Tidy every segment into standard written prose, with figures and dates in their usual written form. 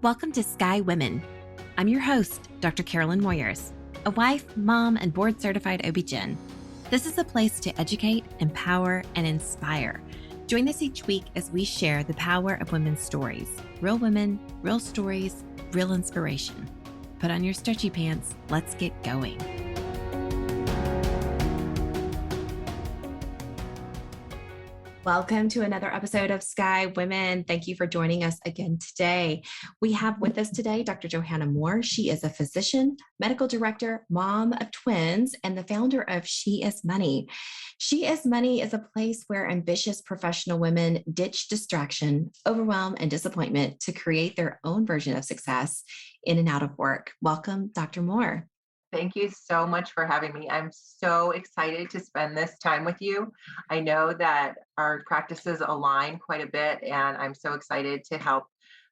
Welcome to Sky Women. I'm your host, Dr. Carolyn Moyers, a wife, mom, and board-certified OBGYN. This is a place to educate, empower, and inspire. Join us each week as we share the power of women's stories. Real women, real stories, real inspiration. Put on your stretchy pants. Let's get going. Welcome to another episode of Sky Women. Thank you for joining us again today. We have with us today Dr. Johanna Moore. She is a physician, medical director, mom of twins, and the founder of She Is Money. She Is Money is a place where ambitious professional women ditch distraction, overwhelm, and disappointment to create their own version of success in and out of work. Welcome, Dr. Moore. Thank you so much for having me. I'm so excited to spend this time with you. I know that our practices align quite a bit, and I'm so excited to help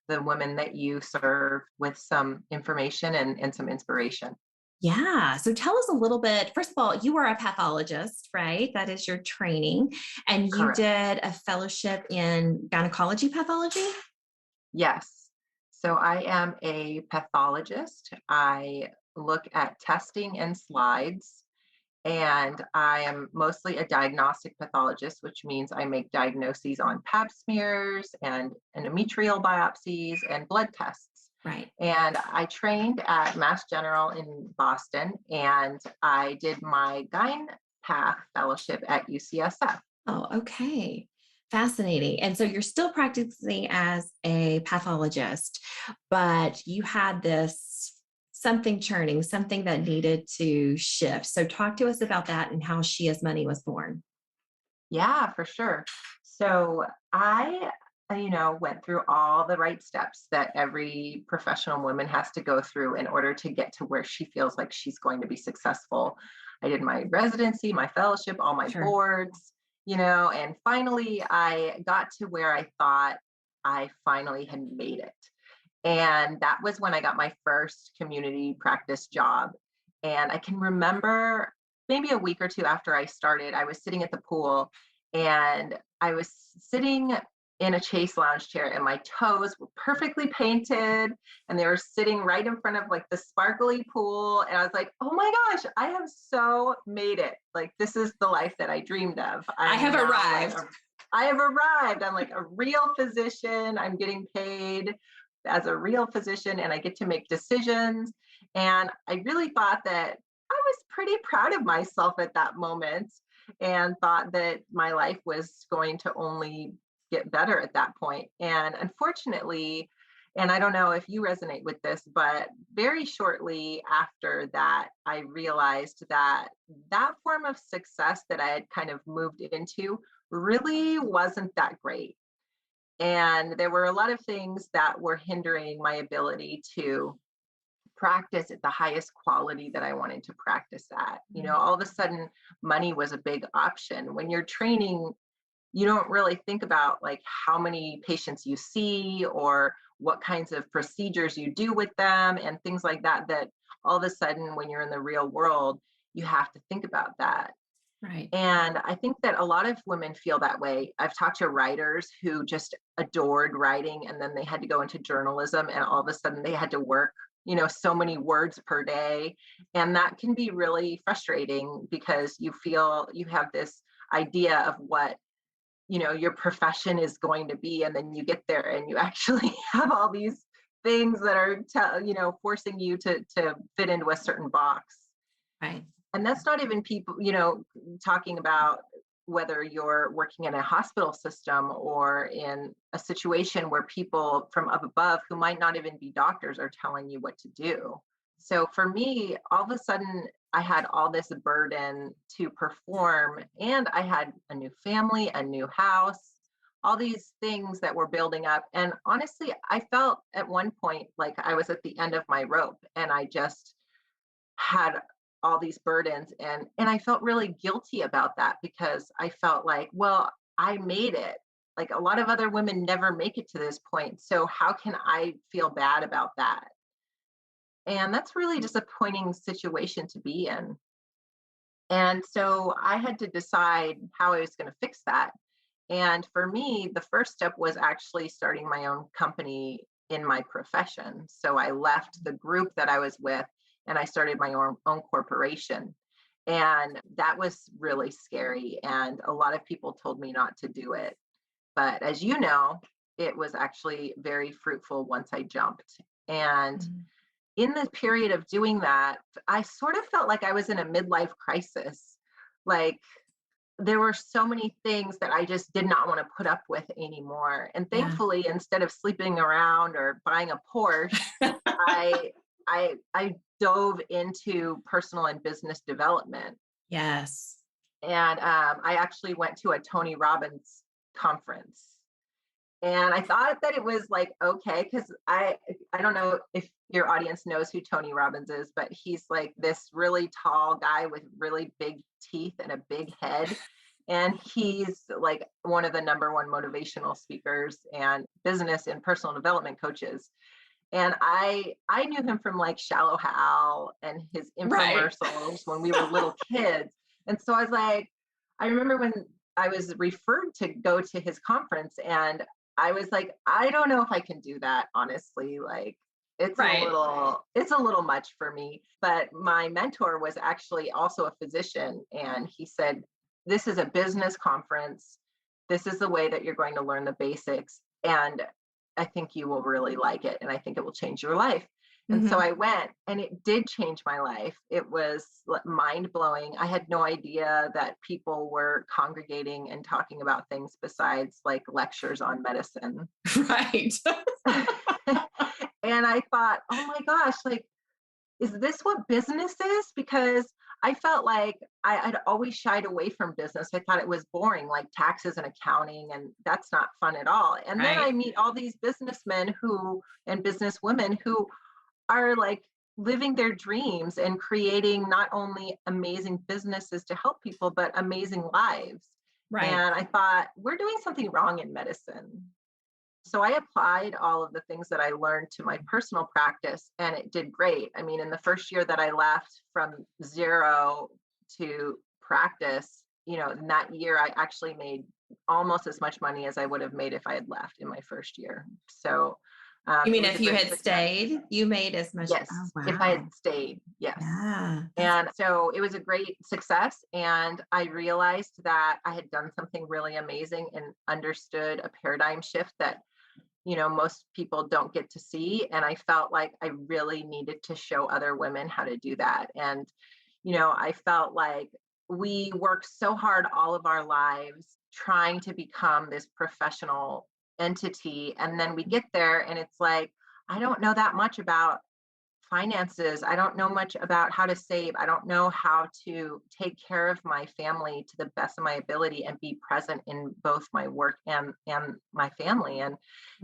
the women that you serve with some information and some inspiration. Yeah. So tell us a little bit. First of all, you are a pathologist, right? That is your training. And you Correct. did a fellowship in gynecology pathology? Yes. So I am a pathologist. I look at testing and slides, and I am mostly a diagnostic pathologist, which means I make diagnoses on pap smears and endometrial biopsies and blood tests. Right. And I trained at Mass General in Boston, and I did my Gyn Path fellowship at UCSF. Oh, okay. Fascinating. And so you're still practicing as a pathologist, but you had this something churning, something that needed to shift. So talk to us about that and how She Is Money was born. Yeah, for sure. So I, went through all the right steps that every professional woman has to go through in order to get to where she feels like she's going to be successful. I did my residency, my fellowship, all my Sure. boards, and finally I got to where I thought I finally had made it. And that was when I got my first community practice job. And I can remember maybe a week or two after I started, I was sitting at the pool and I was sitting in a Chase lounge chair and my toes were perfectly painted and they were sitting right in front of like the sparkly pool. And I was like, oh my gosh, I have so made it. Like, this is the life that I dreamed of. I have arrived. I have arrived. I'm like a real physician. I'm getting paid as a real physician and I get to make decisions. And I really thought that I was pretty proud of myself at that moment and thought that my life was going to only get better at that point. And unfortunately, and I don't know if you resonate with this, but very shortly after that, I realized that that form of success that I had kind of moved into really wasn't that great. And there were a lot of things that were hindering my ability to practice at the highest quality that I wanted to practice at. All of a sudden, money was a big option. When you're training, you don't really think about like how many patients you see or what kinds of procedures you do with them and things like that, that all of a sudden, when you're in the real world, you have to think about that. Right. And I think that a lot of women feel that way. I've talked to writers who just adored writing and then they had to go into journalism and all of a sudden they had to work, so many words per day. And that can be really frustrating because you feel you have this idea of what, your profession is going to be. And then you get there and you actually have all these things that are, forcing you to fit into a certain box. Right. And that's not even people, talking about whether you're working in a hospital system or in a situation where people from up above who might not even be doctors are telling you what to do. So for me, all of a sudden, I had all this burden to perform and I had a new family, a new house, all these things that were building up. And honestly, I felt at one point like I was at the end of my rope and I just had all these burdens and I felt really guilty about that because I felt like, well, I made it. Like a lot of other women never make it to this point. So how can I feel bad about that? And that's really a disappointing situation to be in. And so I had to decide how I was going to fix that. And for me, the first step was actually starting my own company in my profession. So I left the group that I was with and I started my own corporation. And that was really scary. And a lot of people told me not to do it. But as you know, it was actually very fruitful once I jumped. And Mhm. in the period of doing that, I sort of felt like I was in a midlife crisis. Like there were so many things that I just did not want to put up with anymore. And Yeah. thankfully, instead of sleeping around or buying a Porsche, I I dove into personal and business development. Yes. And I actually went to a Tony Robbins conference. And I thought that it was like okay, because I don't know if your audience knows who Tony Robbins is, but he's like this really tall guy with really big teeth and a big head. And he's like one of the number one motivational speakers and business and personal development coaches. And I knew him from like Shallow Hal and his Right. infomercials when we were little kids. And so I was like, I remember when I was referred to go to his conference and I was like, I don't know if I can do that, honestly. Like Right. it's a little much for me. But my mentor was actually also a physician and he said, this is a business conference. This is the way that you're going to learn the basics. And I think you will really like it and I think it will change your life. And so Hmm. I went and it did change my life. It was mind blowing. I had no idea that people were congregating and talking about things besides like lectures on medicine. Right. And I thought, oh my gosh, like, is this what business is? Because I felt like I'd always shied away from business. I thought it was boring, like taxes and accounting, and that's not fun at all. And then I Right. meet all these businessmen who and businesswomen who are like living their dreams and creating not only amazing businesses to help people, but amazing lives. Right. And I thought, we're doing something wrong in medicine. So I applied all of the things that I learned to my personal practice and it did great. I mean, in the first year that I left from zero to practice, in that year, I actually made almost as much money as I would have made if I had left in my first year. So You it mean was a if you great had success. stayed, you made as much? Oh, Yes, if I wow. had stayed, yes. Yeah. That's And so it was a great success. And I realized that I had done something really amazing and understood a paradigm shift that most people don't get to see. And I felt like I really needed to show other women how to do that. And, I felt like we work so hard all of our lives trying to become this professional entity. And then we get there and it's like, I don't know that much about finances. I don't know much about how to save. I don't know how to take care of my family to the best of my ability and be present in both my work and my family. And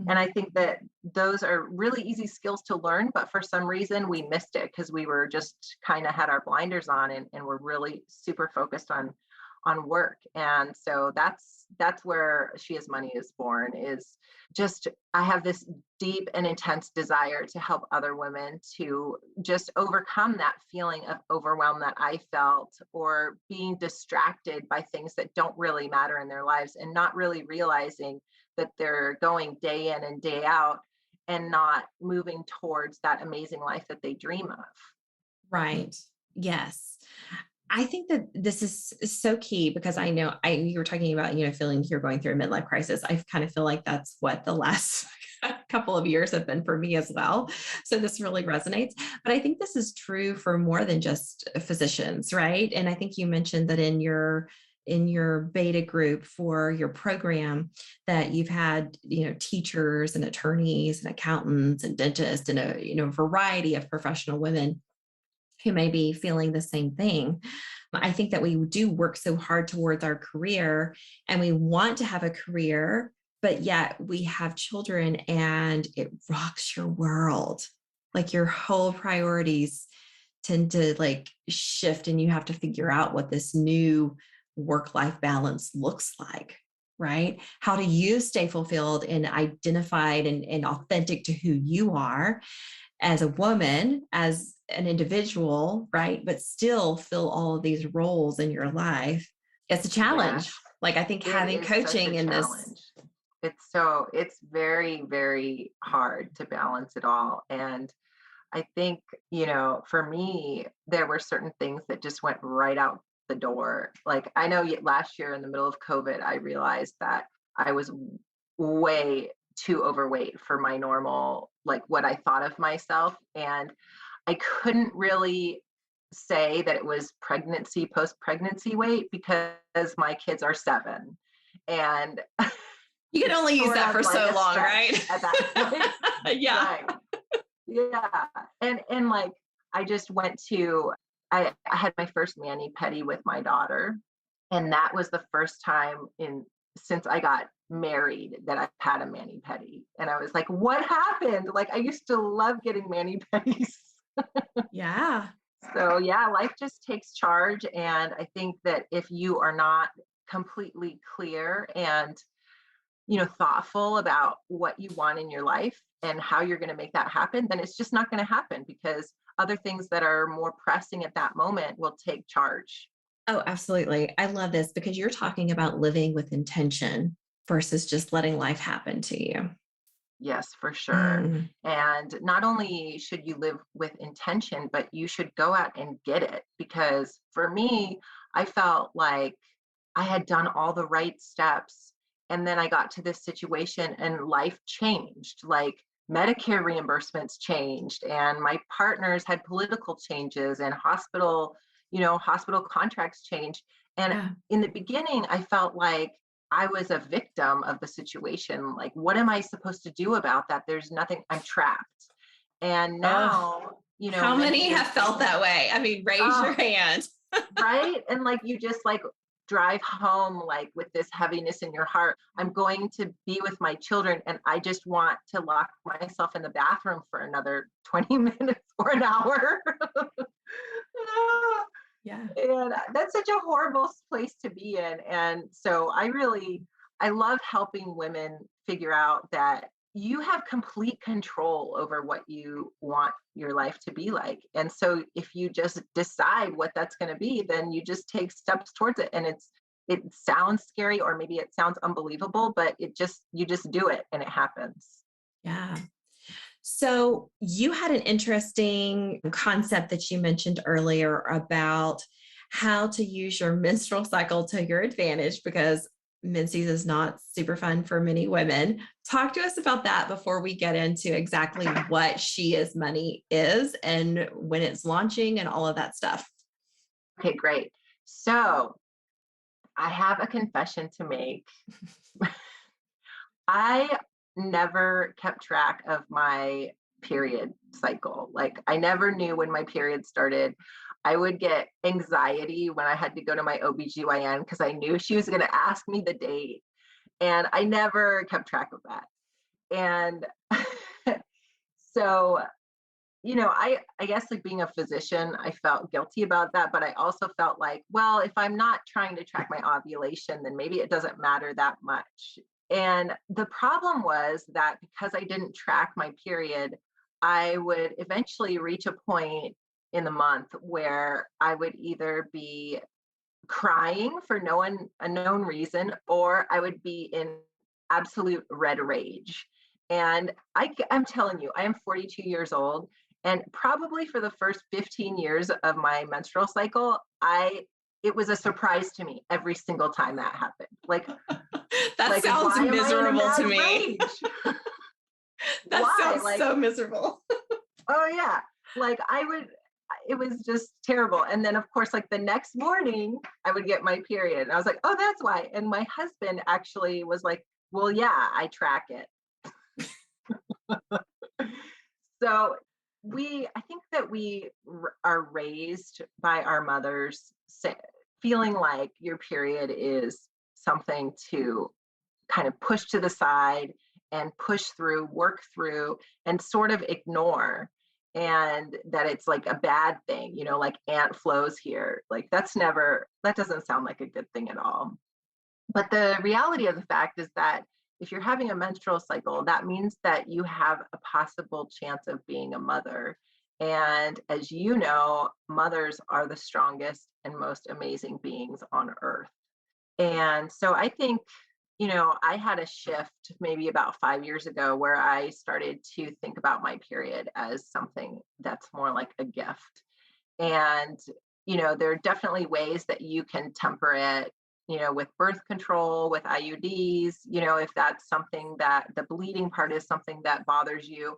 I think that those are really easy skills to learn, but for some reason we missed it because we were just kind of had our blinders on and we're really super focused on work. And so that's where She Has Money is born, is just I have this deep and intense desire to help other women to just overcome that feeling of overwhelm that I felt, or being distracted by things that don't really matter in their lives and not really realizing that they're going day in and day out and not moving towards that amazing life that they dream of. right. Yes. I think that this is so key because I know you were talking about, feeling you're going through a midlife crisis. I kind of feel like that's what the last couple of years have been for me as well. So this really resonates. But I think this is true for more than just physicians, right? And I think you mentioned that in your beta group for your program that you've had, teachers and attorneys and accountants and dentists and a variety of professional women who may be feeling the same thing. I think that we do work so hard towards our career and we want to have a career, but yet we have children and it rocks your world. Like your whole priorities tend to like shift and you have to figure out what this new work-life balance looks like. Right? How do you stay fulfilled and identified and authentic to who you are as a woman, as an individual, right? But still fill all of these roles in your life. It's a challenge. Yes, Like I think it having is such a coaching in this, challenge. It's very, very hard to balance it all. And I think, for me, there were certain things that just went right out the door. Like I know last year in the middle of COVID, I realized that I was way too overweight for my normal, like what I thought of myself. And I couldn't really say that it was post pregnancy weight because my kids are 7. And You can only use sort that of for like so a long, stretch right? at that point. Yeah. Right. Yeah. And like I just went to I had my first mani pedi with my daughter. And that was the first time in since I got married that I've had a mani pedi. And I was like, what happened? Like I used to love getting mani pedis. Yeah. So yeah, life just takes charge. And I think that if you are not completely clear and thoughtful about what you want in your life and how you're going to make that happen, then it's just not going to happen because other things that are more pressing at that moment will take charge. Oh, absolutely. I love this because you're talking about living with intention versus just letting life happen to you. Yes, for sure. Mm. And not only should you live with intention, but you should go out and get it. Because for me, I felt like I had done all the right steps. And then I got to this situation and life changed. Like Medicare reimbursements changed, and my partners had political changes, and hospital contracts changed. And Yeah. in the beginning, I felt like I was a victim of the situation. Like, what am I supposed to do about that? There's nothing, I'm trapped. And Oh, now, how many many years have felt later, that way? I mean, raise your oh, hand. right. And like, you just like drive home, like with this heaviness in your heart. I'm going to be with my children, and I just want to lock myself in the bathroom for another 20 minutes or an hour. Yeah. And that's such a horrible place to be in. And so I love helping women figure out that you have complete control over what you want your life to be like. And so if you just decide what that's going to be, then you just take steps towards it. And it sounds scary, or maybe it sounds unbelievable, but you just do it and it happens. Yeah. So you had an interesting concept that you mentioned earlier about how to use your menstrual cycle to your advantage because menses is not super fun for many women. Talk to us about that before we get into exactly what She Is Money is and when it's launching and all of that stuff. Okay, great. So I have a confession to make. I never kept track of my period cycle. Like I never knew when my period started. I would get anxiety when I had to go to my OBGYN because I knew she was going to ask me the date. And I never kept track of that. And so, I guess like being a physician, I felt guilty about that. But I also felt like, well, if I'm not trying to track my ovulation, then maybe it doesn't matter that much. And the problem was that because I didn't track my period, I would eventually reach a point in the month where I would either be crying for no unknown reason, or I would be in absolute red rage. And I'm telling you, I am 42 years old. And probably for the first 15 years of my menstrual cycle, it was a surprise to me every single time that happened. That sounds Why am I in a miserable mad to me. rage? That Why? sounds so miserable. Oh yeah. It was just terrible. And then of course, like the next morning I would get my period. And I was like, oh, that's why. And my husband actually was like, well, yeah, I track it. So I think that we are raised by our mothers feeling like your period is something to kind of push to the side and push through, work through, and sort of ignore. And that it's like a bad thing, like ant flows here. Like that doesn't sound like a good thing at all. But the reality of the fact is that if you're having a menstrual cycle, that means that you have a possible chance of being a mother. And as you know, mothers are the strongest and most amazing beings on earth. And so I think I had a shift maybe about 5 years ago where I started to think about my period as something that's more like a gift. And, there are definitely ways that you can temper it, with birth control, with IUDs, if that's something that the bleeding part is something that bothers you.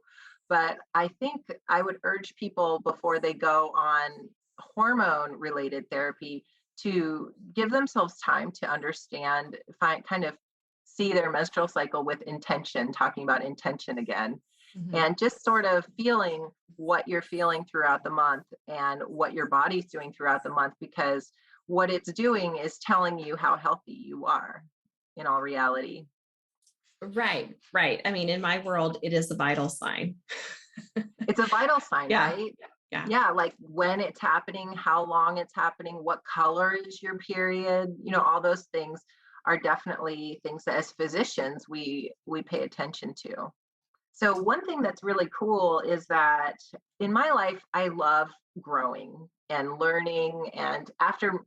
But I think I would urge people before they go on hormone related therapy to give themselves time to understand, find kind of see their menstrual cycle with intention, talking about intention again, Mhm. and just sort of feeling what you're feeling throughout the month and what your body's doing throughout the month, because what it's doing is telling you how healthy you are in all reality. Right, right. I mean, in my world, it is a vital sign. It's a vital sign, Yeah, right? yeah. Yeah, like when it's happening, how long it's happening, what color is your period, all those things are definitely things that as physicians we pay attention to. So one thing that's really cool is that in my life, I love growing and learning. And after,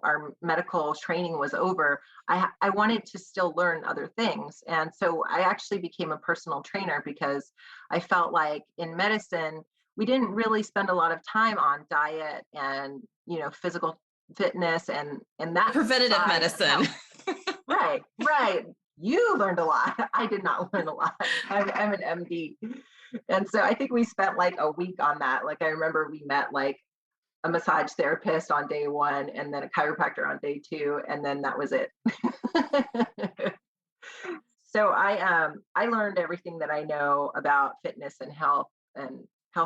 our medical training was over, I wanted to still learn other things. And so I actually became a personal trainer because I felt like in medicine, we didn't really spend a lot of time on diet and, physical fitness and that Preventative side of medicine. health. Right, right. You learned a lot. I did not learn a lot. I'm an MD. And so I think we spent like a week on that. Like I remember we met like a massage therapist on day one and then a chiropractor on day two, and then that was it. So I learned everything that I know about fitness and health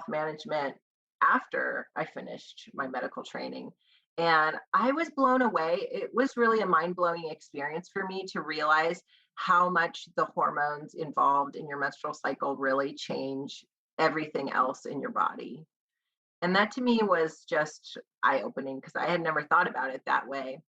management after I finished my medical training. And I was blown away. It was really a mind-blowing experience for me to realize how much the hormones involved in your menstrual cycle really change everything else in your body. And that to me was just eye-opening because I had never thought about it that way.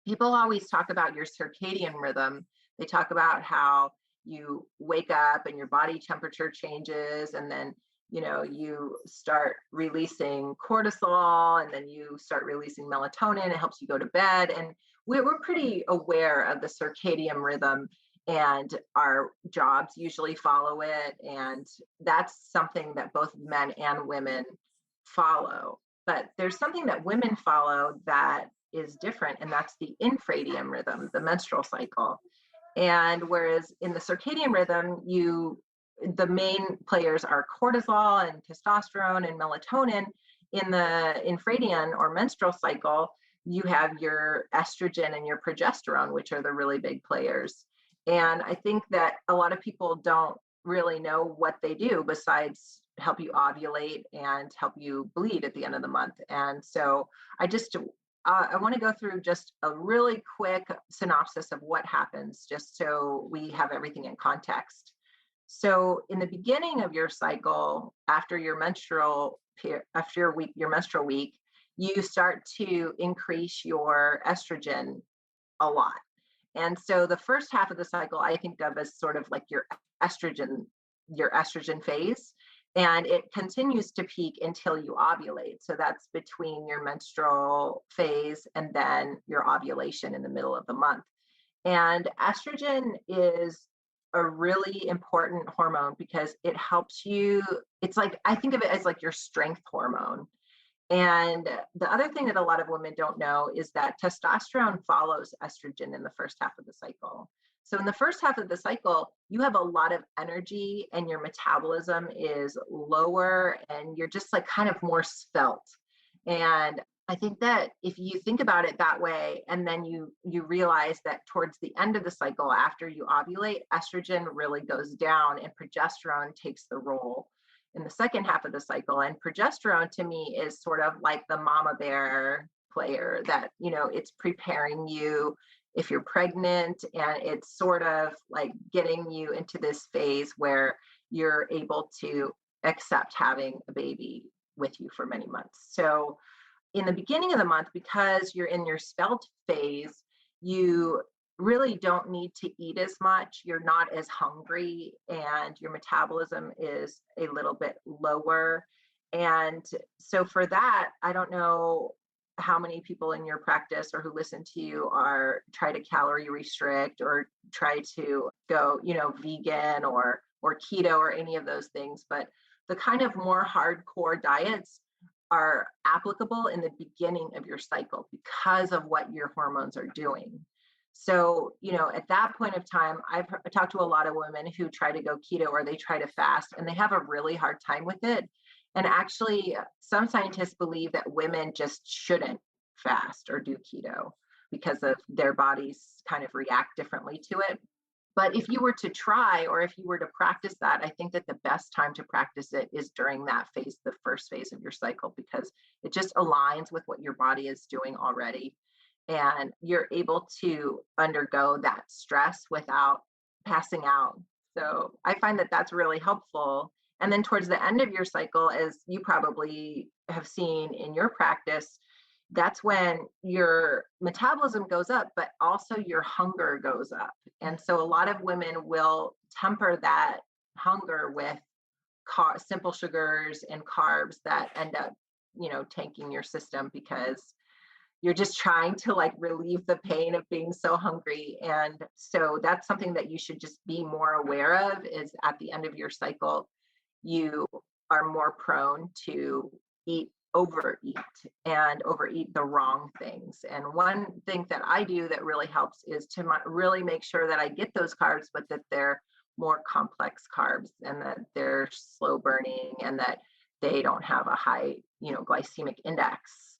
People always talk about your circadian rhythm. They talk about how you wake up and your body temperature changes, and then you start releasing cortisol, and then you start releasing melatonin. It helps you go to bed, and we're pretty aware of the circadian rhythm, and our jobs usually follow it, and that's something that both men and women follow. But there's something that women follow that is different, and that's the infradian rhythm, the menstrual cycle. And whereas in the circadian rhythm, the main players are cortisol and testosterone and melatonin. In the infradian or menstrual cycle, you have your estrogen and your progesterone, which are the really big players. And I think that a lot of people don't really know what they do besides help you ovulate and help you bleed at the end of the month. And so I want to go through just a really quick synopsis of what happens, just so we have everything in context. So, in the beginning of your cycle, after your menstrual week, you start to increase your estrogen a lot. And so, the first half of the cycle, I think of as sort of like estrogen, your estrogen phase, and it continues to peak until you ovulate. So that's between your menstrual phase and then your ovulation in the middle of the month. And estrogen is a really important hormone because it helps you. It's like, I think of it as like your strength hormone. And the other thing that a lot of women don't know is that testosterone follows estrogen in the first half of the cycle. So, in the first half of the cycle, you have a lot of energy and your metabolism is lower and you're just like kind of more svelte. And I think that if you think about it that way, and then you realize that towards the end of the cycle, after you ovulate, estrogen really goes down and progesterone takes the role in the second half of the cycle. And progesterone to me is sort of like the mama bear player that, it's preparing you if you're pregnant, and it's sort of like getting you into this phase where you're able to accept having a baby with you for many months. So in the beginning of the month, because you're in your svelte phase, you really don't need to eat as much. You're not as hungry, and your metabolism is a little bit lower. And so, for that, I don't know how many people in your practice or who listen to you are try to calorie restrict or try to go, vegan or keto or any of those things. But the kind of more hardcore diets are applicable in the beginning of your cycle because of what your hormones are doing. So, at that point of time, I've talked to a lot of women who try to go keto or they try to fast and they have a really hard time with it. And actually, some scientists believe that women just shouldn't fast or do keto because of their bodies kind of react differently to it. But if you were to try, or if you were to practice that, I think that the best time to practice it is during that phase, the first phase of your cycle, because it just aligns with what your body is doing already. And you're able to undergo that stress without passing out. So I find that that's really helpful. And then towards the end of your cycle, as you probably have seen in your practice, that's when your metabolism goes up, but also your hunger goes up. And so a lot of women will temper that hunger with simple sugars and carbs that end up, tanking your system because you're just trying to like relieve the pain of being so hungry. And so that's something that you should just be more aware of is at the end of your cycle, you are more prone to overeat and overeat the wrong things. And one thing that I do that really helps is to really make sure that I get those carbs, but that they're more complex carbs and that they're slow burning and that they don't have a high, glycemic index.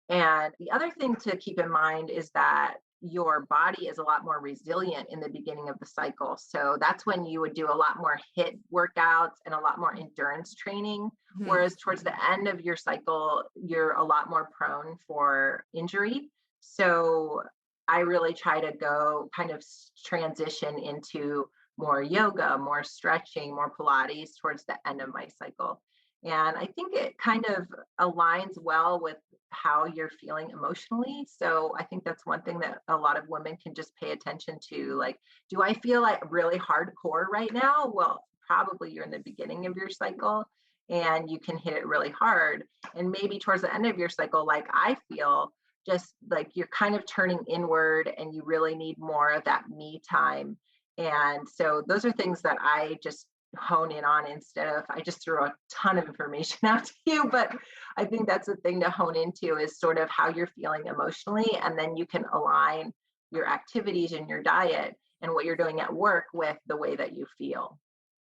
And the other thing to keep in mind is that your body is a lot more resilient in the beginning of the cycle. So that's when you would do a lot more HIIT workouts and a lot more endurance training. Mm-hmm. Whereas towards the end of your cycle, you're a lot more prone for injury. So I really try to go kind of transition into more yoga, more stretching, more Pilates towards the end of my cycle. And I think it kind of aligns well with how you're feeling emotionally. So I think that's one thing that a lot of women can just pay attention to. Like, do I feel like really hardcore right now? Well, probably you're in the beginning of your cycle and you can hit it really hard. And maybe towards the end of your cycle, like I feel, just like you're kind of turning inward and you really need more of that me time. And so those are things that I just hone in on instead of I just threw a ton of information out to you. But I think that's the thing to hone into is sort of how you're feeling emotionally. And then you can align your activities and your diet and what you're doing at work with the way that you feel.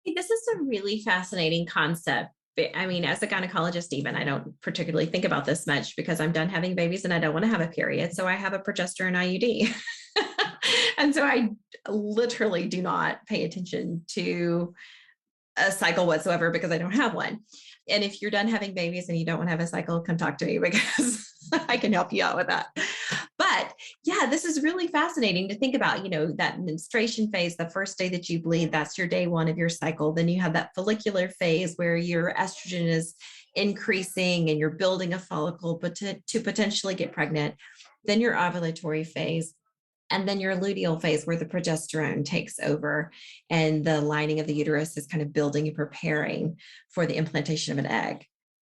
This is a really fascinating concept. I mean, as a gynecologist, even I don't particularly think about this much because I'm done having babies and I don't want to have a period. So I have a progesterone IUD. And so I literally do not pay attention to a cycle whatsoever because I don't have one. And if you're done having babies and you don't want to have a cycle, come talk to me because I can help you out with that. But yeah, this is really fascinating to think about, that menstruation phase, the first day that you bleed, that's your day one of your cycle. Then you have that follicular phase where your estrogen is increasing and you're building a follicle to potentially get pregnant. Then your ovulatory phase. And then your luteal phase where the progesterone takes over and the lining of the uterus is kind of building and preparing for the implantation of an egg.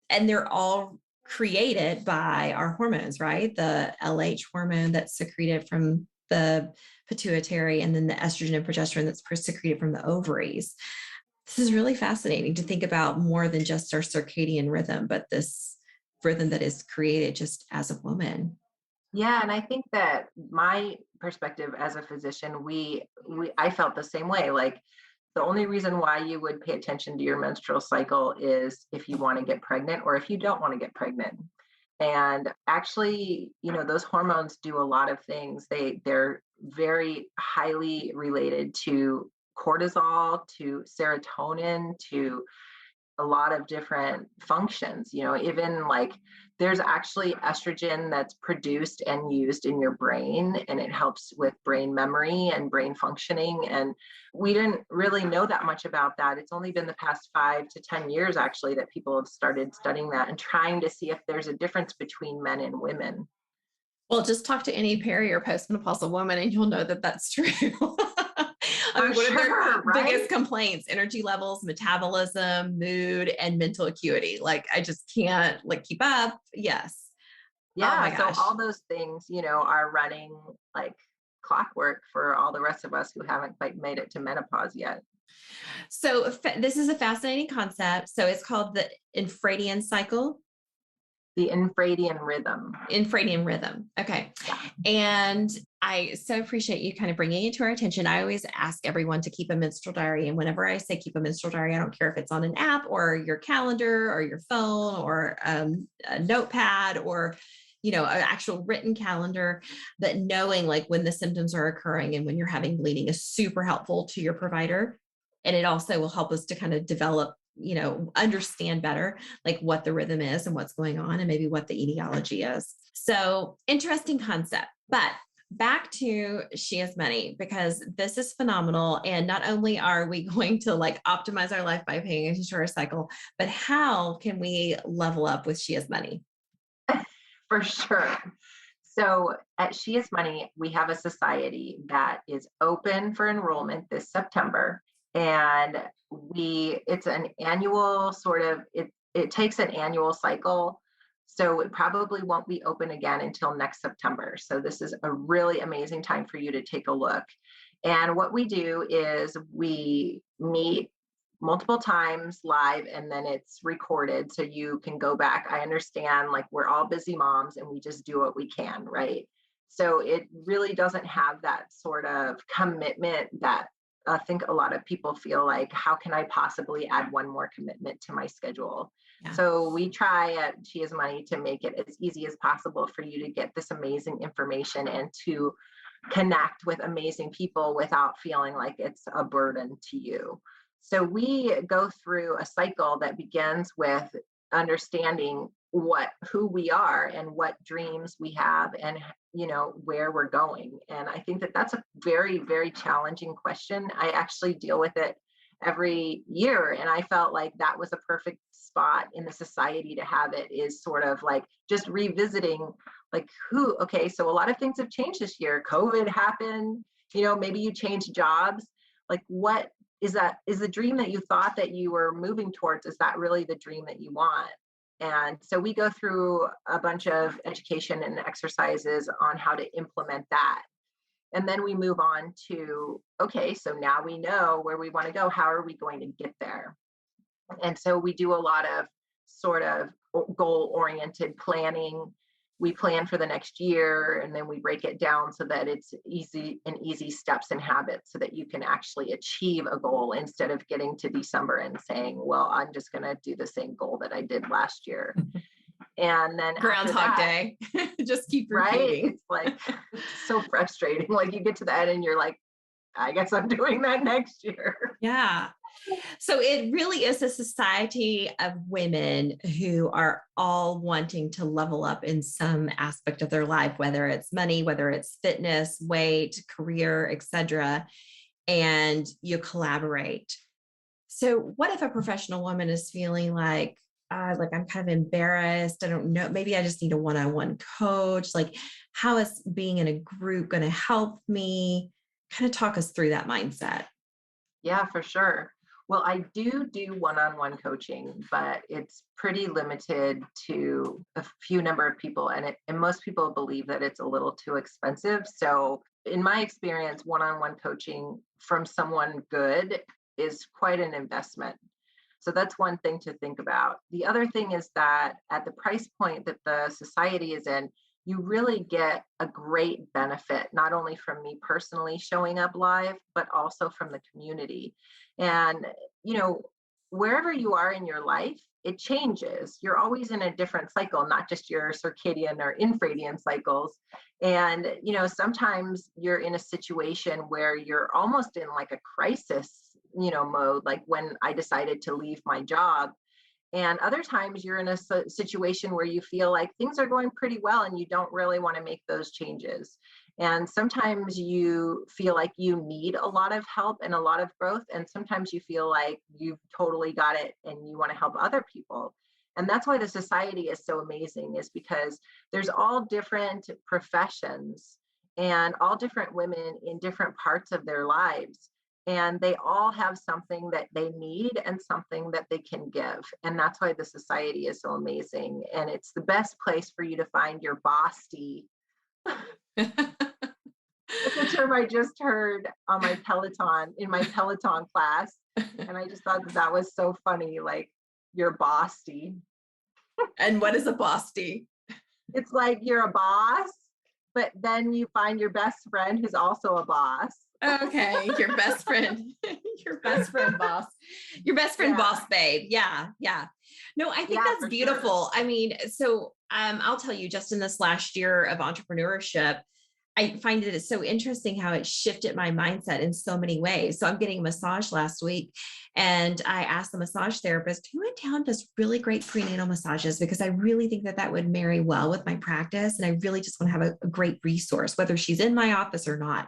And they're all created by our hormones, right? The LH hormone that's secreted from the pituitary and then the estrogen and progesterone that's secreted from the ovaries. This is really fascinating to think about more than just our circadian rhythm, but this rhythm that is created just as a woman. Yeah, and I think that my perspective as a physician, I felt the same way. Like the only reason why you would pay attention to your menstrual cycle is if you want to get pregnant or if you don't want to get pregnant. And actually, those hormones do a lot of things. They're very highly related to cortisol, to serotonin, to a lot of different functions, even like there's actually estrogen that's produced and used in your brain and it helps with brain memory and brain functioning. And we didn't really know that much about that. It's only been the past 5 to 10 years actually that people have started studying that and trying to see if there's a difference between men and women. Well, just talk to any peri or postmenopausal woman and you'll know that that's true. One of their biggest complaints, energy levels, metabolism, mood, and mental acuity. Like, I just can't keep up. Yes. Oh my Yeah. So gosh. all those things, are running like clockwork for all the rest of us who haven't quite made it to menopause yet. So this is a fascinating concept. So it's called the infradian cycle. The infradian rhythm. Infradian rhythm. Okay. Yeah. And I so appreciate you kind of bringing it to our attention. I always ask everyone to keep a menstrual diary. And whenever I say keep a menstrual diary, I don't care if it's on an app or your calendar or your phone or a notepad or an actual written calendar, that knowing like when the symptoms are occurring and when you're having bleeding is super helpful to your provider. And it also will help us to kind of develop, understand better like what the rhythm is and what's going on and maybe what the etiology is. So interesting concept. But back to She Has Money, because this is phenomenal. And not only are we going to like optimize our life by paying attention to our cycle, but how can we level up with She Has Money? For sure. So at She Is Money, we have a society that is open for enrollment this September. And it's an annual it takes an annual cycle. So it probably won't be open again until next September. So this is a really amazing time for you to take a look. And what we do is we meet multiple times live and then it's recorded so you can go back. I understand like we're all busy moms and we just do what we can, right? So it really doesn't have that sort of commitment that I think a lot of people feel like, how can I possibly add one more commitment to my schedule? Yeah. So we try at She Has Money to make it as easy as possible for you to get this amazing information and to connect with amazing people without feeling like it's a burden to you. So we go through a cycle that begins with understanding who we are and what dreams we have and where we're going. And I think that that's a very, very challenging question. I actually deal with it every year, and I felt like that was a perfect spot in the society to have it, is sort of like just revisiting like okay, so a lot of things have changed this year. COVID happened, maybe you changed jobs. Like what is the dream that you thought that you were moving towards, is that really the dream that you want? And so we go through a bunch of education and exercises on how to implement that. And then we move on to, okay, so now we know where we want to go. How are we going to get there? And so we do a lot of sort of goal oriented planning. We plan for the next year and then we break it down so that it's easy steps and habits so that you can actually achieve a goal instead of getting to December and saying, well, I'm just going to do the same goal that I did last year. And then Groundhog Day. Just keep right? repeating. It's like it's so frustrating. Like you get to the end and you're like, I guess I'm doing that next year. Yeah. So it really is a society of women who are all wanting to level up in some aspect of their life, whether it's money, whether it's fitness, weight, career, etc. And you collaborate. So what if a professional woman is feeling like I'm kind of embarrassed. I don't know. Maybe I just need a one-on-one coach. Like, how is being in a group going to help me? Kind of talk us through that mindset. Yeah, for sure. Well, I do one-on-one coaching, but it's pretty limited to a few number of people, and most people believe that it's a little too expensive. So, in my experience, one-on-one coaching from someone good is quite an investment. So that's one thing to think about. The other thing is that at the price point that the society is in, you really get a great benefit, not only from me personally showing up live, but also from the community. And, wherever you are in your life, it changes. You're always in a different cycle, not just your circadian or infradian cycles. And, sometimes you're in a situation where you're almost in like a crisis, mode, like when I decided to leave my job. And other times you're in a situation where you feel like things are going pretty well and you don't really want to make those changes. And sometimes you feel like you need a lot of help and a lot of growth. And sometimes you feel like you've totally got it and you want to help other people. And that's why the society is so amazing, is because there's all different professions and all different women in different parts of their lives. and they all have something that they need and something that they can give. And that's why the society is so amazing. And it's the best place for you to find your bossy. It's a term I just heard on my Peloton, in my Peloton class. And I just thought that was so funny, like your bossy. And what is a bossy? It's like you're a boss, but then you find your best friend who's also a boss. Okay, your best friend, your best friend boss, your best friend boss babe. Yeah, yeah. No, I think that's beautiful. Sure. I mean, so I'll tell you, just in this last year of entrepreneurship, I find it so interesting how it shifted my mindset in so many ways. So I'm getting a massage last week, and I asked the massage therapist who in town does really great prenatal massages, because I really think that would marry well with my practice. And I really just want to have a great resource, whether she's in my office or not.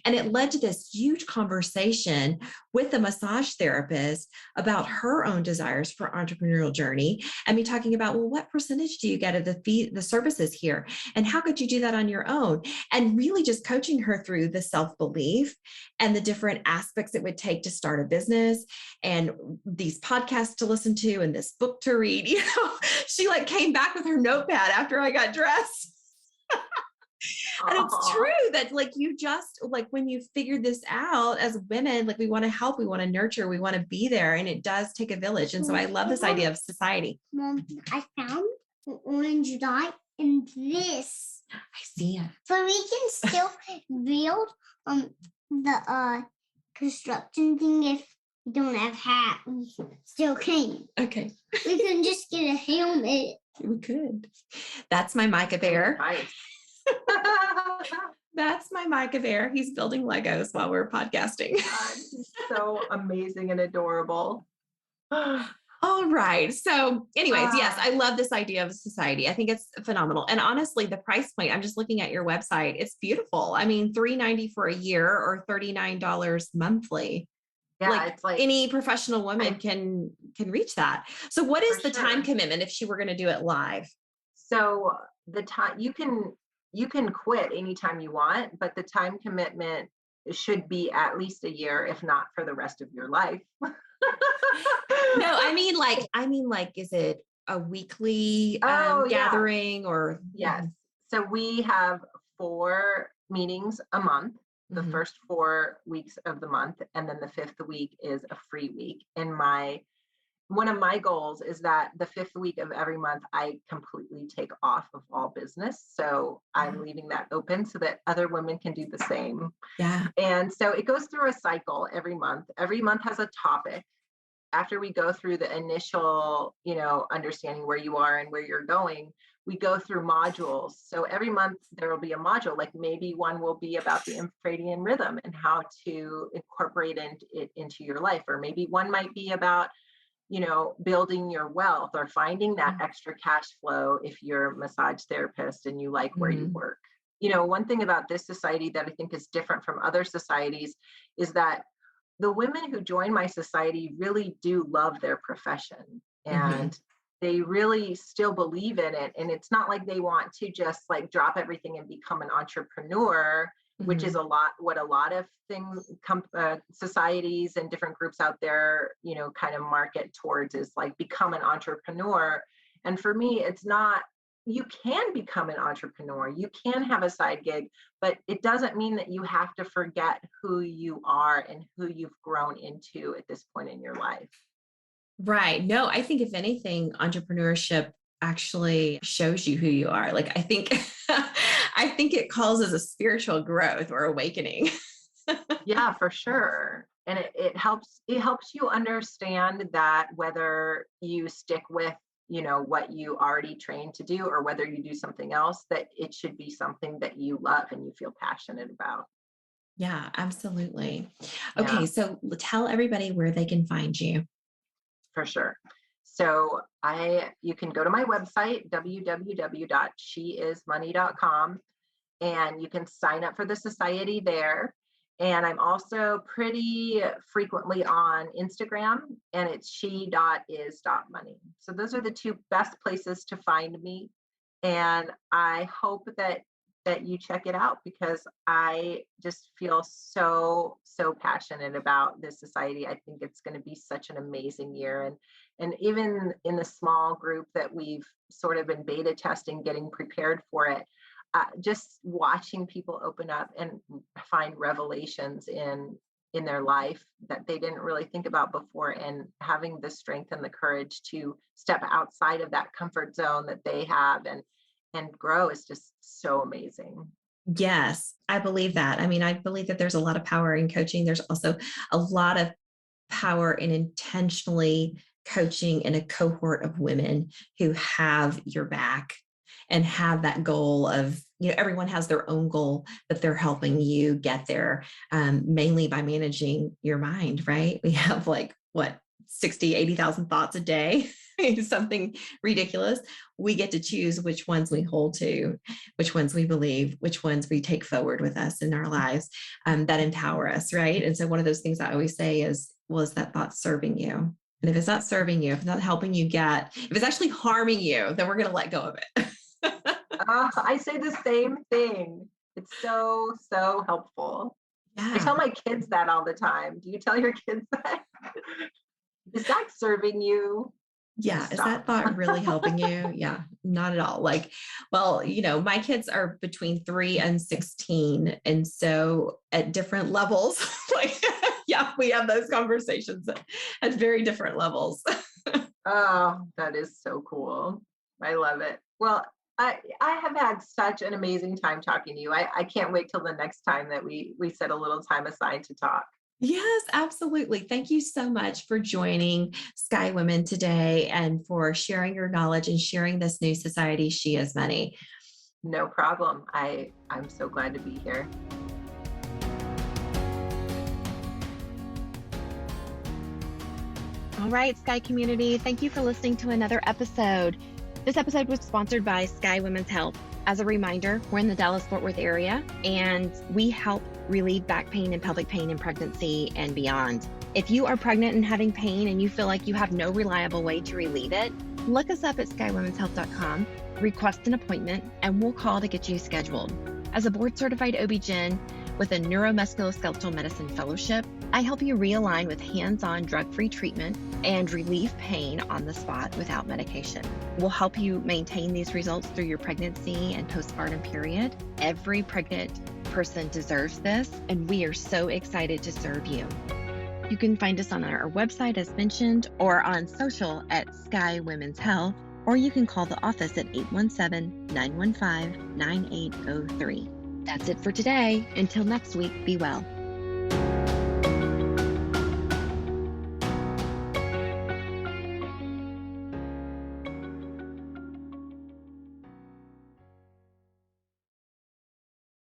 And it led to this huge conversation with the massage therapist about her own desires for entrepreneurial journey, and me talking about, well, what percentage do you get of the services here? And how could you do that on your own? And really just coaching her through the self-belief and the different aspects it would take to start a business, and these podcasts to listen to and this book to read. You know, she like came back with her notepad after I got dressed. And it's true that like you just like when you figure this out as women, like we want to help, we want to nurture, we want to be there, and it does take a village. And so I love this idea of society. Mom, I found an orange dot in this. I see it. So we can still build the construction thing if we don't have hat. We still can. Okay. We can just get a helmet. We could. That's my Micah Bear. Nice. That's my Micah Bear. He's building Legos while we're podcasting. He's so amazing and adorable. All right. So anyways, yes, I love this idea of society. I think it's phenomenal. And honestly, the price point, I'm just looking at your website. It's beautiful. I mean, $390 for a year or $39 monthly. Yeah, it's like any professional woman can reach that. So what is the time commitment if she were going to do it live? So the time you can quit anytime you want, but the time commitment should be at least a year, if not for the rest of your life. No, I mean like, is it a weekly gathering or? Yes. So we have 4 meetings a month, the first 4 weeks of the month. And then the 5th week is a free week. And one of my goals is that the 5th week of every month, I completely take off of all business. So I'm leaving that open so that other women can do the same. Yeah. And so it goes through a cycle every month. Every month has a topic. After we go through the initial, understanding where you are and where you're going, we go through modules. So every month there will be a module, like maybe one will be about the infradian rhythm and how to incorporate it into your life. Or maybe one might be about building your wealth or finding that extra cash flow if you're a massage therapist and you like where you work. One thing about this society that I think is different from other societies is that the women who join my society really do love their profession, and they really still believe in it. And it's not like they want to just like drop everything and become an entrepreneur, which is what a lot of things, societies and different groups out there, kind of market towards, is like become an entrepreneur. And for me, it's not. You can become an entrepreneur. You can have a side gig, but it doesn't mean that you have to forget who you are and who you've grown into at this point in your life. Right. No, I think if anything, entrepreneurship actually shows you who you are. Like, I think it causes a spiritual growth or awakening. Yeah, for sure. And it helps you understand that whether you stick with what you already trained to do or whether you do something else, that it should be something that you love and you feel passionate about. Yeah, absolutely. Okay. Yeah. So tell everybody where they can find you. For sure. So you can go to my website, www.sheismoney.com, and you can sign up for the society there. And I'm also pretty frequently on Instagram, and it's she.is.money. So those are the 2 best places to find me. And I hope that that you check it out, because I just feel so passionate about this society. I think it's going to be such an amazing year. And even in the small group that we've sort of been beta testing, getting prepared for it, just watching people open up and find revelations in their life that they didn't really think about before, and having the strength and the courage to step outside of that comfort zone that they have and grow is just so amazing. Yes, I believe that. I mean, I believe that there's a lot of power in coaching. There's also a lot of power in intentionally coaching in a cohort of women who have your back and have that goal of, everyone has their own goal, but they're helping you get there, mainly by managing your mind, right? We have 60, 80,000 thoughts a day, something ridiculous. We get to choose which ones we hold to, which ones we believe, which ones we take forward with us in our lives, that empower us, right? And so one of those things I always say is, well, is that thought serving you? And if it's not serving you, if it's not helping you if it's actually harming you, then we're going to let go of it. I say the same thing. It's so helpful. Yeah. I tell my kids that all the time. Do you tell your kids that? Is that serving you? Yeah. Stop. Is that thought really helping you? Yeah, not at all. My kids are between 3 and 16. And so at different levels, we have those conversations at very different levels. Oh, that is so cool. I love it. Well, I have had such an amazing time talking to you. I can't wait till the next time that we set a little time aside to talk. Yes, absolutely. Thank you so much for joining Sky Women today and for sharing your knowledge and sharing this new society, She Is Money. No problem. I'm so glad to be here. All right, Sky community, thank you for listening to another episode. This episode was sponsored by Sky Women's Health. As a reminder, we're in the Dallas-Fort Worth area, and we help relieve back pain and pelvic pain in pregnancy and beyond. If you are pregnant and having pain and you feel like you have no reliable way to relieve it, look us up at skywomenshealth.com, request an appointment, and we'll call to get you scheduled. As a board-certified OBGYN with a Neuromusculoskeletal Medicine fellowship, I help you realign with hands-on drug-free treatment and relieve pain on the spot without medication. We'll help you maintain these results through your pregnancy and postpartum period. Every pregnant person deserves this, and we are so excited to serve you. You can find us on our website, as mentioned, or on social at Sky Women's Health, or you can call the office at 817-915-9803. That's it for today. Until next week, be well.